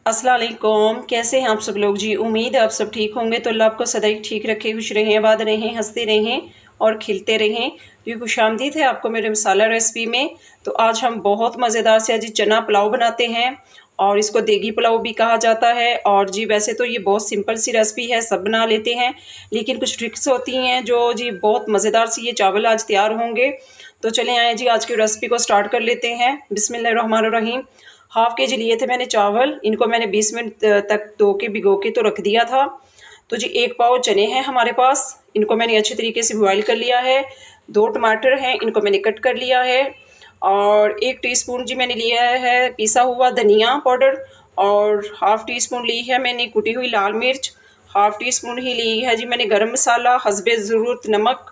अस्सलाम वालेकुम। कैसे हैं आप सब लोग जी। उम्मीद है आप सब ठीक होंगे। तो अल्लाह आपको सदैव ठीक रखे, खुश रहें, आबाद रहें, हंसते रहें और खिलते रहें। जी खुशामदीद है आपको मेरे मसाला रेसिपी में। तो आज हम बहुत मज़ेदार से जी चना पुलाव बनाते हैं और इसको देगी पुलाव भी कहा जाता है। और जी वैसे तो ये बहुत सिंपल सी रेसिपी है, सब बना लेते हैं, लेकिन कुछ ट्रिक्स होती हैं जो जी बहुत मज़ेदार सी ये चावल आज तैयार होंगे। तो चलें आए जी आज की रेसिपी को स्टार्ट कर लेते हैं। बिस्मिल्लाहिर्रहमानिर्रहीम। हाफ़ के जी लिए थे मैंने चावल, इनको मैंने 20 मिनट तक धो के भिगो के तो रख दिया था। तो जी 1 पाव चने हैं हमारे पास, इनको मैंने अच्छे तरीके से बॉयल कर लिया है। 2 टमाटर हैं, इनको मैंने कट कर लिया है। और 1 टीस्पून जी मैंने लिया है पिसा हुआ धनिया पाउडर। और हाफ़ टी स्पून ली है मैंने कुटी हुई लाल मिर्च। हाफ़ टी स्पून ही ली है जी मैंने गरम मसाला, हस्बे ज़रूरत नमक।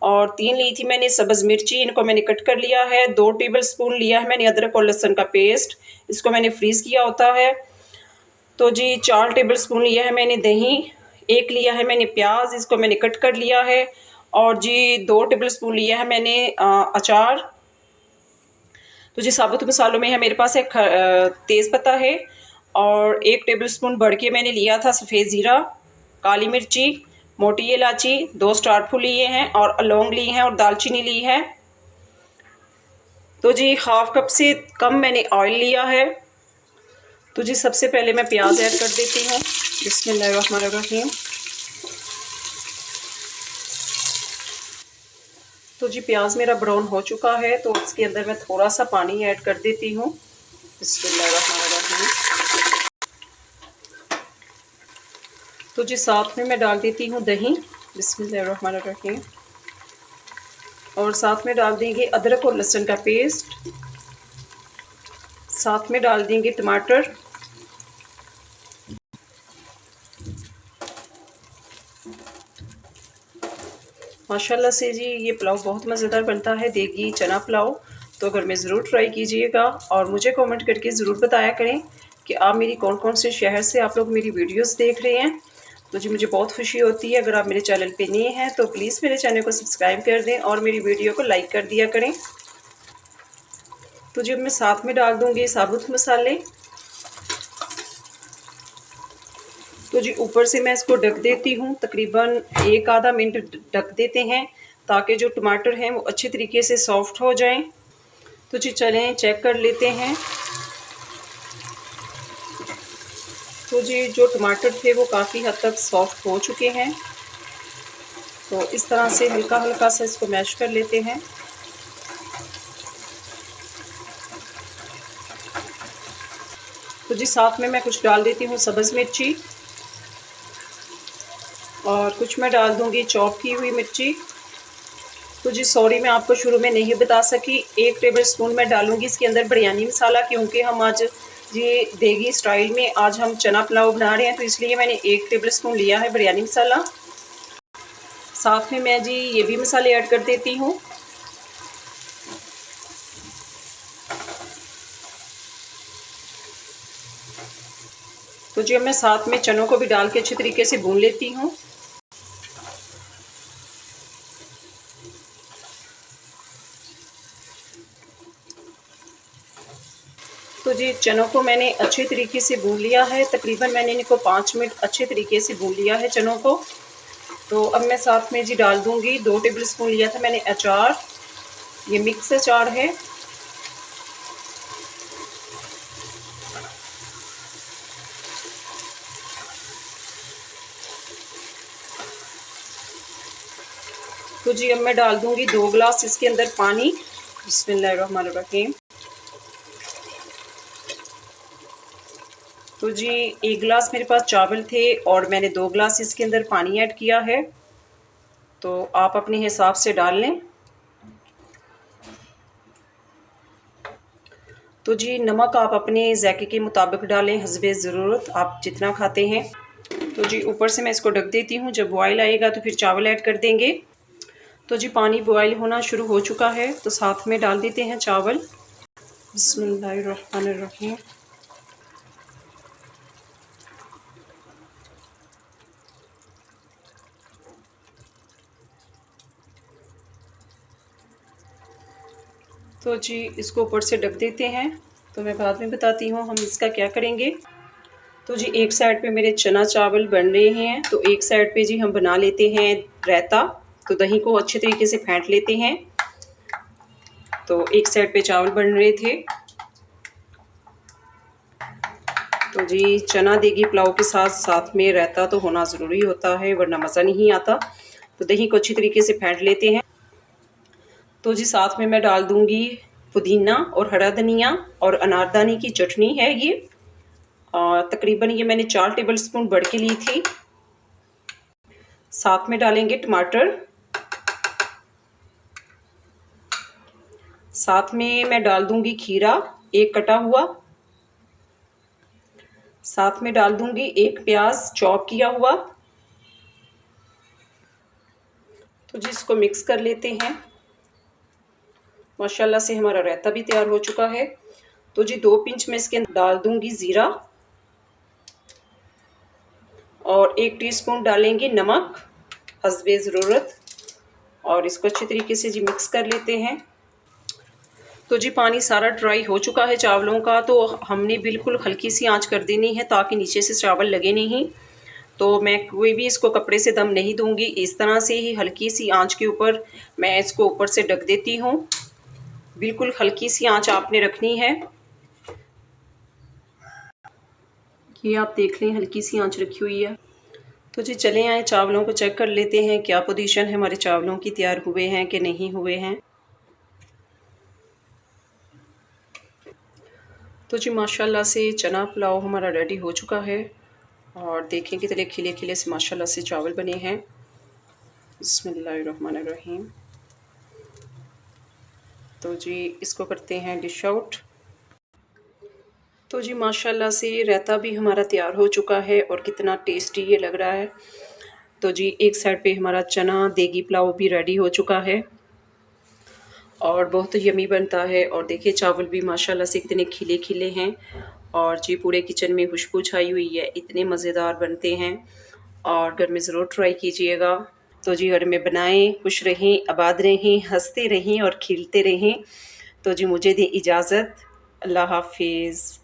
और 3 ली थी मैंने सब्ज़ मिर्ची, इनको मैंने कट कर लिया है। 2 टेबल स्पून लिया है मैंने अदरक और लहसुन का पेस्ट, इसको मैंने फ्रीज़ किया होता है। तो जी 4 टेबल स्पून लिया है मैंने दही। 1 लिया है मैंने प्याज, इसको मैंने कट कर लिया है। और जी 2 टेबल स्पून लिया है मैंने अचार। तो जी साबुत मसालों में है मेरे पास एक तेज़ पत्ता है। और 1 टेबल स्पून भर के मैंने लिया था सफ़ेद ज़ीरा, काली मिर्ची, मोटी इलायची, 2 स्टार फूल लिए हैं और लौंग ली हैं और दालचीनी ली है। तो जी हाफ़ कप से कम मैंने ऑयल लिया है। तो जी सबसे पहले मैं प्याज ऐड कर देती हूँ। बिस्मिल्लाहिर्रहमानिर्रहीम। तो जी प्याज मेरा ब्राउन हो चुका है, तो इसके अंदर मैं थोड़ा सा पानी ऐड कर देती हूँ। बिस्मिल्लाहिर्रहमानिर्रहीम। तो जी साथ में मैं डाल देती हूँ दही। बिस्मिल्लाहिर्रहमानिर्रहीम। और साथ में डाल देंगे अदरक और लहसुन का पेस्ट। साथ में डाल देंगे टमाटर। माशाल्लाह से जी ये पुलाव बहुत मज़ेदार बनता है, देगी चना पुलाव। तो घर में ज़रूर ट्राई कीजिएगा और मुझे कमेंट करके ज़रूर बताया करें कि आप मेरी कौन-कौन से शहर से आप लोग मेरी वीडियोस देख रहे हैं। तो जी मुझे बहुत खुशी होती है। अगर आप मेरे चैनल पे नए हैं तो प्लीज़ मेरे चैनल को सब्सक्राइब कर दें और मेरी वीडियो को लाइक कर दिया करें। तो जी मैं साथ में डाल दूँगी साबुत मसाले। तो जी ऊपर से मैं इसको ढक देती हूँ, तकरीबन 1 आधा मिनट ढक देते हैं ताकि जो टमाटर हैं वो अच्छे तरीके से सॉफ्ट हो जाएं। तो जी चलें चेक कर लेते हैं। तो जी जो टमाटर थे वो काफ़ी हद तक सॉफ्ट हो चुके हैं। तो इस तरह से हल्का हल्का सा इसको मैश कर लेते हैं। तो जी साथ में मैं कुछ डाल देती हूँ सब्ज़ मिर्ची और कुछ मैं डाल दूँगी चॉप की हुई मिर्ची। तो जी सॉरी मैं आपको शुरू में नहीं बता सकी, 1 टेबल स्पून मैं डालूँगी इसके अंदर बिरयानी मसाला, क्योंकि हम आज जी देगी स्टाइल में आज हम चना पुलाव बना रहे हैं, तो इसलिए मैंने 1 टेबल स्पून लिया है बिरयानी मसाला। साथ में मैं जी ये भी मसाले ऐड कर देती हूँ। तो जी अब मैं साथ में चनों को भी डाल के अच्छे तरीके से भून लेती हूँ। तो जी चनों को मैंने अच्छे तरीके से भून लिया है, तकरीबन मैंने इनको 5 मिनट अच्छे तरीके से भून लिया है चनों को। तो अब मैं साथ में जी डाल दूँगी 2 टेबल स्पून लिया था मैंने अचार, ये मिक्स अचार है। तो जी अब मैं डाल दूँगी 2 गिलास इसके अंदर पानी। बिस्मिल्लाहिर्रहमानिर्रहीम। तो जी 1 गिलास मेरे पास चावल थे और मैंने 2 गिलास इसके अंदर पानी ऐड किया है, तो आप अपने हिसाब से डाल लें। तो जी नमक आप अपने ज़ायके के मुताबिक डालें, हस्बे ज़रूरत आप जितना खाते हैं। तो जी ऊपर से मैं इसको ढक देती हूँ, जब बॉयल आएगा तो फिर चावल ऐड कर देंगे। तो जी पानी बॉयल होना शुरू हो चुका है, तो साथ में डाल देते हैं चावल। बिस्मिल्लाहिर्रहमानिर्रहीम। तो जी इसको ऊपर से ढक देते हैं, तो मैं बाद में बताती हूँ हम इसका क्या करेंगे। तो जी एक साइड पे मेरे चना चावल बन रहे हैं, तो एक साइड पे जी हम बना लेते हैं रायता। तो दही को अच्छे तरीके से फेंट लेते हैं। तो एक साइड पे चावल बन रहे थे। तो जी चना देगी पुलाव के साथ साथ में रायता तो होना ज़रूरी होता है, वरना मज़ा नहीं आता। तो दही को अच्छी तरीके से फेंट लेते हैं। तो जी साथ में मैं डाल दूंगी पुदीना और हरा धनिया और अनारदाने की चटनी है ये। तकरीबन ये मैंने 4 टेबलस्पून बढ़ के ली थी। साथ में डालेंगे टमाटर। साथ में मैं डाल दूंगी खीरा एक कटा हुआ। साथ में डाल दूंगी एक प्याज चॉप किया हुआ। तो जी इसको मिक्स कर लेते हैं। माशाल्लाह से हमारा रायता भी तैयार हो चुका है। तो जी 2 पिंच में इसके अंदर डाल दूंगी ज़ीरा और 1 टीस्पून डालेंगे नमक हस्बे ज़रूरत, और इसको अच्छे तरीके से जी मिक्स कर लेते हैं। तो जी पानी सारा ड्राई हो चुका है चावलों का, तो हमने बिल्कुल हल्की सी आंच कर देनी है ताकि नीचे से चावल लगे नहीं। तो मैं कोई भी इसको कपड़े से दम नहीं दूंगी, इस तरह से ही हल्की सी आंच के ऊपर मैं इसको ऊपर से ढक देती हूँ। बिल्कुल हल्की सी आंच आपने रखनी है। ये आप देख लें हल्की सी आंच रखी हुई है। तो जी चले आए चावलों को चेक कर लेते हैं क्या पोजीशन है हमारे चावलों की, तैयार हुए हैं कि नहीं हुए हैं। तो जी माशाल्लाह से चना पुलाव हमारा रेडी हो चुका है, और देखें कितने खिले खिले से माशाल्लाह से चावल बने हैं। बिस्मिल्लाहिर्रहमानिर्रहीम। तो जी इसको करते हैं डिश आउट। तो जी माशाल्लाह से रायता भी हमारा तैयार हो चुका है और कितना टेस्टी ये लग रहा है। तो जी एक साइड पे हमारा चना देगी पुलाव भी रेडी हो चुका है और बहुत यमी बनता है। और देखिए चावल भी माशाल्लाह से कितने खिले खिले हैं, और जी पूरे किचन में खुशबू छाई हुई है, इतने मज़ेदार बनते हैं और घर में ज़रूर ट्राई कीजिएगा। तो जी घर में बनाएं, खुश रहें, आबाद रहें, हंसते रहें और खिलते रहें। तो जी मुझे दें इजाज़त। अल्लाह हाफिज़।